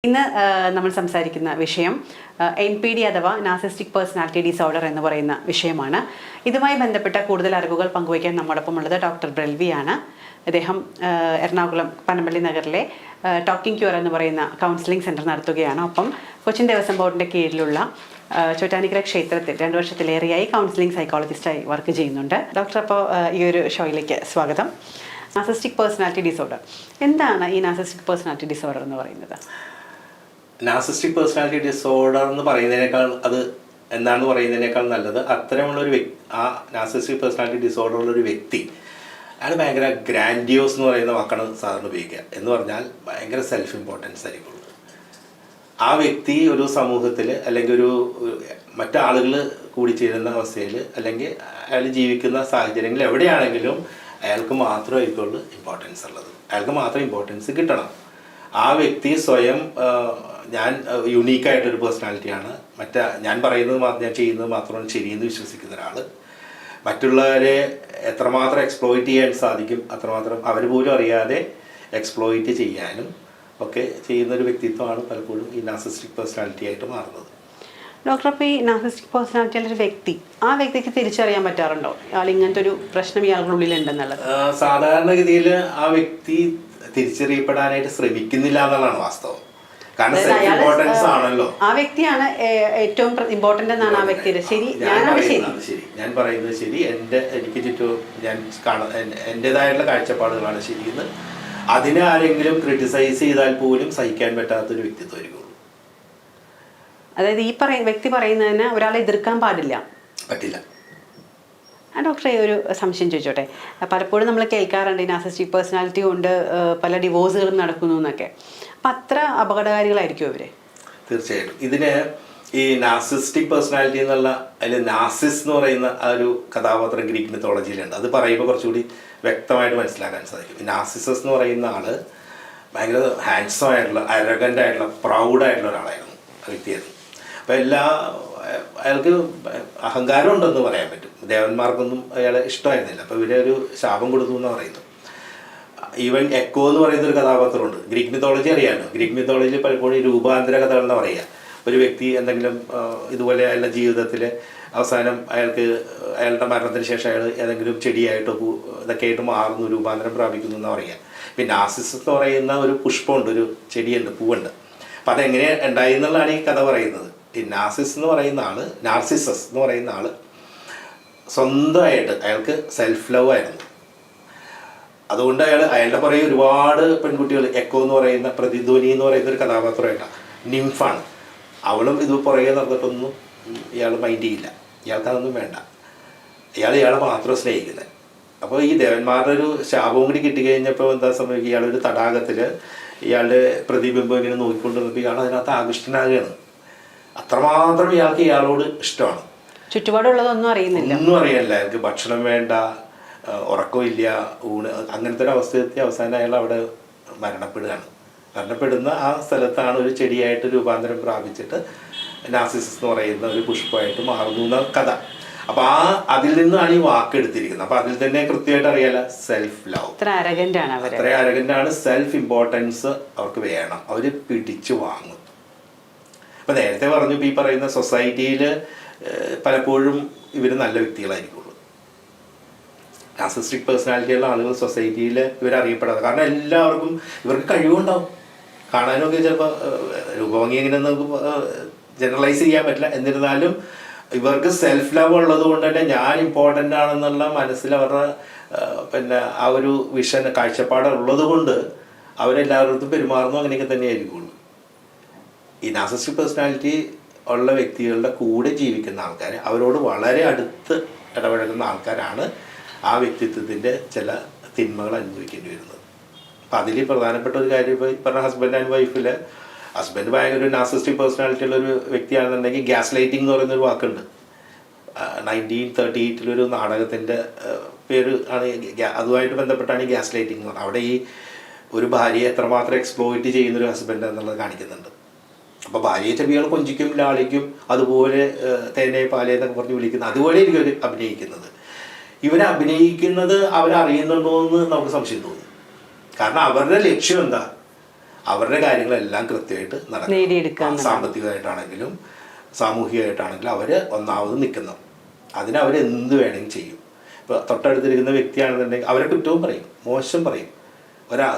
ഇന്ന് നമ്മൾ സംസാരിക്കുന്ന വിഷയം NPD അഥവാ നാർസിസ്റ്റിക് പേഴ്സണാലിറ്റി ഡിസോർഡർ എന്ന് പറയുന്ന വിഷയമാണ്. ഇതുമായി ബന്ധപ്പെട്ട കൂടുതൽ അറിവുകൾ പങ്കുവയ്ക്കാൻ നമ്മോടൊപ്പം ഉള്ളത് ഡോക്ടർ ബ്രെൽവിയാണ്. അദ്ദേഹം എറണാകുളം പനമ്പള്ളി നഗറിലെ ടോക്കിംഗ് ക്യൂർ എന്ന് പറയുന്ന കൗൺസിലിംഗ് സെൻറ്റർ നടത്തുകയാണ്. ഒപ്പം കൊച്ചിൻ ദേവസ്വം ബോർഡിൻ്റെ കീഴിലുള്ള ചോറ്റാനിക്കര ക്ഷേത്രത്തിൽ 2 വർഷത്തിലേറെയായി കൗൺസിലിംഗ് സൈക്കോളജിസ്റ്റായി വർക്ക് ചെയ്യുന്നുണ്ട്. ഡോക്ടർ, അപ്പോൾ ഈ ഒരു ഷോയിലേക്ക് സ്വാഗതം. നാർസിസ്റ്റിക് പേഴ്സണാലിറ്റി ഡിസോർഡർ, എന്താണ് ഈ നാർസിസ്റ്റിക് പേഴ്സണാലിറ്റി ഡിസോർഡർ എന്ന് പറയുന്നത്? നാർസിസ്റ്റിക് പേഴ്സണാലിറ്റി ഡിസോർഡർ എന്ന് പറയുന്നതിനേക്കാൾ അത് എന്താണെന്ന് പറയുന്നതിനേക്കാൾ നല്ലത് അത്തരമുള്ളൊരു ആ നാർസിസ്റ്റിക് പേഴ്സണാലിറ്റി ഡിസോർഡറുള്ളൊരു വ്യക്തി അയാൾ ഭയങ്കര ഗ്രാൻഡിയോസ് എന്ന് പറയുന്ന വാക്കാണ് സാധാരണ ഉപയോഗിക്കുക. എന്ന് പറഞ്ഞാൽ ഭയങ്കര സെൽഫ് ഇമ്പോർട്ടൻസ് ആയിരിക്കുള്ളൂ. ആ വ്യക്തി ഒരു സമൂഹത്തിൽ അല്ലെങ്കിൽ ഒരു മറ്റാളുകൾ കൂടിച്ചേരുന്ന അവസ്ഥയിൽ അല്ലെങ്കിൽ അയാൾ ജീവിക്കുന്ന സാഹചര്യങ്ങളിൽ എവിടെയാണെങ്കിലും അയാൾക്ക് മാത്രമായിരിക്കുള്ളൂ ഇമ്പോർട്ടൻസ് ഉള്ളത്. അയാൾക്ക് മാത്രം ഇമ്പോർട്ടൻസ് കിട്ടണം. ആ വ്യക്തി സ്വയം ഞാൻ യുണീക്കായിട്ടൊരു പേഴ്സണാലിറ്റിയാണ്, ഞാൻ പറയുന്നത് ഞാൻ ചെയ്യുന്നത് മാത്രമാണ് ശരിയെന്ന് വിശ്വസിക്കുന്ന ഒരാൾ. മറ്റുള്ളവരെ എത്രമാത്രം എക്സ്പ്ലോയിറ്റ് ചെയ്യാൻ സാധിക്കും അത്രമാത്രം അവർ പോലും അറിയാതെ എക്സ്പ്ലോയിറ്റ് ചെയ്യാനും ഒക്കെ ചെയ്യുന്നൊരു വ്യക്തിത്വമാണ് പലപ്പോഴും ഈ നാർസിസ്റ്റിക് പേഴ്സണാലിറ്റി ആയിട്ട് മാറുന്നത്. ഡോക്ടർ, അപ്പോൾ ഈ നാർസിസ്റ്റിക് പേഴ്സണാലിറ്റിയുള്ള ഒരു വ്യക്തി, ആ വ്യക്തിക്ക് തിരിച്ചറിയാൻ പറ്റാറുണ്ടോ ഇയാൾ ഇങ്ങനത്തെ ഒരു പ്രശ്നം ഇയാളുടെ ഉള്ളിലുണ്ടെന്നുള്ളത്? സാധാരണഗതിയിൽ ആ വ്യക്തി തിരിച്ചറിയപ്പെടാനായിട്ട് ശ്രമിക്കുന്നില്ല എന്നുള്ളതാണ് വാസ്തവം. കാരണം സെൽഫ് ഇമ്പോർട്ടൻസ് ആണല്ലോ. ആ വ്യക്തിയാണ് ഏറ്റവും ഇമ്പോർട്ടന്റ് എന്നാണ് ആ വ്യക്തിയുടെ ശരി. ഞാൻ പറയുന്നത് ശരി, എനിക്ക് ചുറ്റും ഞാൻ എൻ്റെതായിട്ടുള്ള കാഴ്ചപ്പാടുകളാണ് ശരിയെന്ന് അതിനെ ആരെങ്കിലും ക്രിട്ടിസൈസ് ചെയ്താൽ പോലും സഹിക്കാൻ പറ്റാത്തൊരു വ്യക്തിത്വമായിരിക്കും. അതായത് ഈ വ്യക്തി പറയുന്നതിന് ഒരാളെ എതിർക്കാൻ പറ്റില്ല. ഡോക്ടറെ, ഒരു സംശയം ചോദിച്ചോട്ടെ. പലപ്പോഴും നമ്മൾ കേൾക്കാറുണ്ട് ഈ നാർസിസ്റ്റിക് പേഴ്സണാലിറ്റി കൊണ്ട് പല ഡിവോഴ്സുകളും നടക്കുന്നു എന്നൊക്കെ. അപ്പം അത്ര അപകടകാരികളായിരിക്കും അവർ? തീർച്ചയായിട്ടും. ഇതിന് ഈ നാർസിസ്റ്റിക് പേഴ്സണാലിറ്റി എന്നുള്ള അതിൽ നാർസിസ് എന്ന് പറയുന്ന ആ ഒരു കഥാപാത്രം ഗ്രീക്ക് മിത്തോളജിയിലുണ്ട്. അത് പറയുമ്പോൾ കുറച്ചുകൂടി വ്യക്തമായിട്ട് മനസ്സിലാക്കാൻ സാധിക്കും. ഈ നാർസിസസ് എന്ന് പറയുന്ന ആള് ഭയങ്കര ഹാൻഡ്സം ആയിട്ടുള്ള, അരഗൻ്റ് ആയിട്ടുള്ള, പ്രൗഡായിട്ടുള്ള ഒരാളായിരുന്നു വ്യക്തിയായിരുന്നു. അപ്പോൾ അയാൾക്ക് അഹങ്കാരം ഉണ്ടെന്ന് പറയാൻ പറ്റും. ദേവന്മാർക്കൊന്നും അയാളെ ഇഷ്ടമായിരുന്നില്ല. അപ്പോൾ ഇവരെ ഒരു ശാപം കൊടുത്തു എന്ന് പറയുന്നത്. ഈവൻ എക്കോ എന്ന് പറയുന്നൊരു കഥാപാത്രമുണ്ട്. ഗ്രീക്ക് മിത്തോളജി അറിയാമല്ലോ. ഗ്രീക്ക് മിത്തോളജി പലപ്പോഴും ഈ രൂപാന്തര കഥകൾ എന്ന് പറയുക. ഒരു വ്യക്തി എന്തെങ്കിലും ഇതുപോലെ അയാളുടെ ജീവിതത്തിൽ അവസാനം അയാളുടെ മരണത്തിന് ശേഷം അയാൾ ഏതെങ്കിലും ചെടിയായിട്ടോ ഇതൊക്കെ ആയിട്ട് മാറുന്നു, രൂപാന്തരം പ്രാപിക്കുന്നു എന്ന് പറയുക. പിന്നെ നാർസിസസ് എന്ന് പറയുന്ന ഒരു പുഷ്പമുണ്ട്, ഒരു ചെടിയുണ്ട്, പൂവുണ്ട്. അപ്പം അതെങ്ങനെ ഉണ്ടായി എന്നുള്ളതാണ് ഈ കഥ പറയുന്നത്. ഈ നാർസിസസ് എന്ന് പറയുന്ന ആൾ സ്വന്തമായിട്ട് അയാൾക്ക് സെൽഫ് ലവ് ആയിരുന്നു. അതുകൊണ്ട് അയാളുടെ പുറകെ ഒരുപാട് പെൺകുട്ടികൾ, എക്കോ എന്ന് പറയുന്ന പ്രതിധ്വനി എന്ന് പറയുന്ന ഒരു കഥാപാത്രമായിട്ടാണ്, നിംഫാണ്. അവളും ഇത് പുറകെ നടന്നിട്ടൊന്നും ഇയാൾ മൈൻഡ് ചെയ്യില്ല. ഇയാൾക്കതൊന്നും വേണ്ട. ഇയാളെ മാത്രം സ്നേഹിക്കുന്നത്. അപ്പോൾ ഈ ദേവന്മാരുടെ ഒരു ശാപവും കൂടി കിട്ടിക്കഴിഞ്ഞപ്പോൾ എന്താ സംഭവിക്കുക, ഇയാളൊരു തടാകത്തിൽ ഇയാളുടെ പ്രതിബിംബം ഇങ്ങനെ നോക്കിക്കൊണ്ട് നിൽക്കുക. ഇയാൾ അതിനകത്ത് ആകൃഷ്ടനാകുകയാണ്. അത്രമാത്രം ഇയാളോട് ഇഷ്ടമാണ്. ചുറ്റുപാടുള്ളതൊന്നും അറിയുന്നില്ല, ഒന്നും അറിയില്ല. അയാൾക്ക് ഭക്ഷണം വേണ്ട, ഉറക്കമില്ല, ഊണ്, അങ്ങനത്തെ ഒരു അവസ്ഥയെത്തി അവസാനം അയാൾ അവിടെ മരണപ്പെടുന്ന ആ സ്ഥലത്താണ് ഒരു ചെടിയായിട്ട് രൂപാന്തരം പ്രാപിച്ചിട്ട് നാർസിസസ് എന്ന് പറയുന്ന ഒരു പുഷ്പമായിട്ട് മാറുന്നു എന്ന കഥ. അപ്പോൾ അതിൽ നിന്നാണ് ഈ വാക്ക് എടുത്തിരിക്കുന്നത്. അപ്പോൾ അതിൽ തന്നെ കൃത്യമായിട്ട് അറിയാലോ, സെൽഫ് ലവ്. അത്ര അരഗൻ്റാണ്. സെൽഫ് ഇമ്പോർട്ടൻസ് അവർക്ക് വേണം. അവർ പിടിച്ചു വാങ്ങും. അപ്പം നേരത്തെ പറഞ്ഞു, ഇപ്പോൾ ഈ പറയുന്ന സൊസൈറ്റിയിൽ പലപ്പോഴും ഇവർ നല്ല വ്യക്തികളായിരിക്കുള്ളൂ. നാർസിസ്റ്റിക് പേഴ്സണാലിറ്റിയുള്ള ആളുകൾ സൊസൈറ്റിയിൽ ഇവരറിയപ്പെടാതെ, കാരണം എല്ലാവർക്കും ഇവർക്ക് കഴിവുണ്ടാവും. കാണാനൊക്കെ ചിലപ്പോൾ രൂപഭംഗി എങ്ങനെയെന്ന് നമുക്ക് ജനറലൈസ് ചെയ്യാൻ പറ്റില്ല. എന്നിരുന്നാലും ഇവർക്ക് സെൽഫ് ലവ് ഉള്ളത് കൊണ്ട് തന്നെ ഞാൻ ഇമ്പോർട്ടൻ്റ് ആണെന്നുള്ള മനസ്സിൽ അവരുടെ ആ ഒരു വിഷൻ, കാഴ്ചപ്പാട് ഉള്ളത് കൊണ്ട് അവരെല്ലാവരുടെ പെരുമാറുന്നു. അങ്ങനെയൊക്കെ തന്നെ ആയിരിക്കുള്ളൂ. ഈ നാർസിസ്റ്റിക് പേഴ്സണാലിറ്റി ഉള്ള വ്യക്തികളുടെ കൂടെ ജീവിക്കുന്ന ആൾക്കാർ, അവരോട് വളരെ അടുത്ത് ഇടപഴകുന്ന ആൾക്കാരാണ് ആ വ്യക്തിത്വത്തിൻ്റെ ചില തിന്മകൾ അനുഭവിക്കേണ്ടി വരുന്നത്. അപ്പം അതിൽ പ്രധാനപ്പെട്ട ഒരു കാര്യം, ഇപ്പോൾ പറഞ്ഞ ഹസ്ബൻഡ് ആൻഡ് വൈഫിൽ, ഹസ്ബൻഡ് ഭയങ്കര ഒരു നാർസിസ്റ്റിക് പേഴ്സണാലിറ്റി ഉള്ളൊരു വ്യക്തിയാണെന്നുണ്ടെങ്കിൽ ഗ്യാസ് ലൈറ്റിംഗ് എന്ന് പറയുന്നൊരു വാക്കുണ്ട്. 1938 നാടകത്തിൻ്റെ പേര് ആണ്, അതുമായിട്ട് ബന്ധപ്പെട്ടാണ് ഈ ഗ്യാസ് ലൈറ്റിംഗ് എന്ന് പറഞ്ഞത്. അവിടെ ഈ ഒരു ഭാര്യയെ എത്രമാത്രം എക്സ്പ്ലോയിറ്റ് ചെയ്യുന്നൊരു ഹസ്ബൻഡ് എന്നുള്ളത് കാണിക്കുന്നുണ്ട്. അപ്പോൾ ഭാര്യയെ ചെവികൾ കൊഞ്ചിക്കും, ലാളിക്കും, അതുപോലെ തേനെ പാലേ എന്നൊക്കെ പറഞ്ഞ് വിളിക്കുന്നത്, അതുപോലെ ആയിരിക്കും അവർ അഭിനയിക്കുന്നത്. അവരഭിനയിക്കുന്നത് അവരറിയുന്നുണ്ടോ എന്ന് നമുക്ക് സംശയം തോന്നും. കാരണം അവരുടെ ലക്ഷ്യം എന്താ? അവരുടെ കാര്യങ്ങളെല്ലാം കൃത്യമായിട്ട് നടക്കും. നേടിയെടുക്കുക സാമ്പത്തികമായിട്ടാണെങ്കിലും സാമൂഹികമായിട്ടാണെങ്കിലും അവർ ഒന്നാമത് നിൽക്കുന്നു. അതിനവരെന്ത് വേണമെങ്കിലും ചെയ്യും. ഇപ്പോൾ തൊട്ടടുത്തിരിക്കുന്ന വ്യക്തിയാണെന്നുണ്ടെങ്കിൽ അവരെ കുറ്റവും പറയും, മോശം പറയും.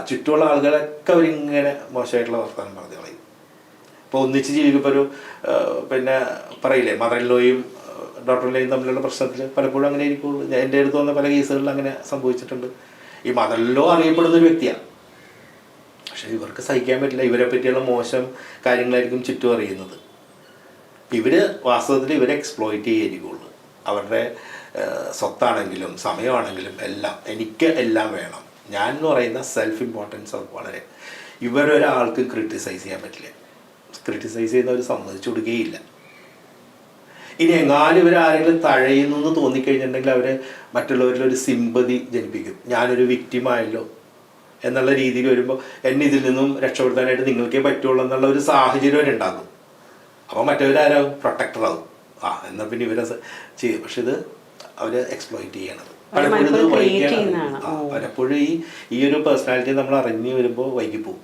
ചുറ്റുമുള്ള ആളുകളൊക്കെ അവരിങ്ങനെ മോശമായിട്ടുള്ള വർത്തമാനം പറഞ്ഞു കളയും. ഇപ്പോൾ ഒന്നിച്ച് ജീവിക്കുമ്പോൾ ഒരു പിന്നെ പറയില്ലേ, മദറിലോയും ഡോക്ടറിലെയും തമ്മിലുള്ള പ്രശ്നത്തിൽ പലപ്പോഴും അങ്ങനെ ഇരിക്കുള്ളൂ. എൻ്റെ അടുത്ത് വന്ന പല കേസുകളിൽ അങ്ങനെ സംഭവിച്ചിട്ടുണ്ട്. ഈ മദറിലോ അറിയപ്പെടുന്നൊരു വ്യക്തിയാണ്, പക്ഷെ ഇവർക്ക് സഹിക്കാൻ പറ്റില്ല. ഇവരെ പറ്റിയുള്ള മോശം കാര്യങ്ങളായിരിക്കും ചുറ്റും അറിയുന്നത്. ഇവർ വാസ്തവത്തിൽ ഇവരെ എക്സ്പ്ലോയിറ്റ് ചെയ്യായിരിക്കുള്ളൂ. അവരുടെ സ്വത്താണെങ്കിലും സമയമാണെങ്കിലും എല്ലാം എനിക്ക് എല്ലാം വേണം. ഞാൻ എന്ന് പറയുന്ന സെൽഫ് ഇമ്പോർട്ടൻസ് അവർക്ക് വളരെ. ഇവരൊരാൾക്ക് ക്രിട്ടിസൈസ് ചെയ്യാൻ പറ്റില്ല. ക്രിട്ടിസൈസ് ചെയ്യുന്നവർ സമ്മതിച്ചു കൊടുക്കുകയില്ല. ഇനി എങ്ങാനും ഇവർ ആരെങ്കിലും തഴയുന്നു എന്ന് തോന്നിക്കഴിഞ്ഞിട്ടുണ്ടെങ്കിൽ അവർ മറ്റുള്ളവരിലൊരു സിമ്പതി ജനിപ്പിക്കും. ഞാനൊരു വിക്റ്റിമായല്ലോ എന്നുള്ള രീതിയിൽ വരുമ്പോൾ എന്നെ ഇതിൽ നിന്നും രക്ഷപ്പെടുത്താനായിട്ട് നിങ്ങൾക്കേ പറ്റുള്ളൂ എന്നുള്ള ഒരു സാഹചര്യം അവരുണ്ടാകും. അപ്പോൾ മറ്റവരാരാകും? പ്രൊട്ടക്ടറാകും. എന്നാൽ പിന്നെ ഇവരെ ചെയ്യും. പക്ഷെ ഇത് അവർ എക്സ്പ്ലോയിറ്റ് ചെയ്യണത്. പലപ്പോഴും ഇത് വൈകിയാണ്. പലപ്പോഴും ഈ ഒരു പേഴ്സണാലിറ്റി നമ്മൾ അറിഞ്ഞു വരുമ്പോൾ വൈകിപ്പോവും.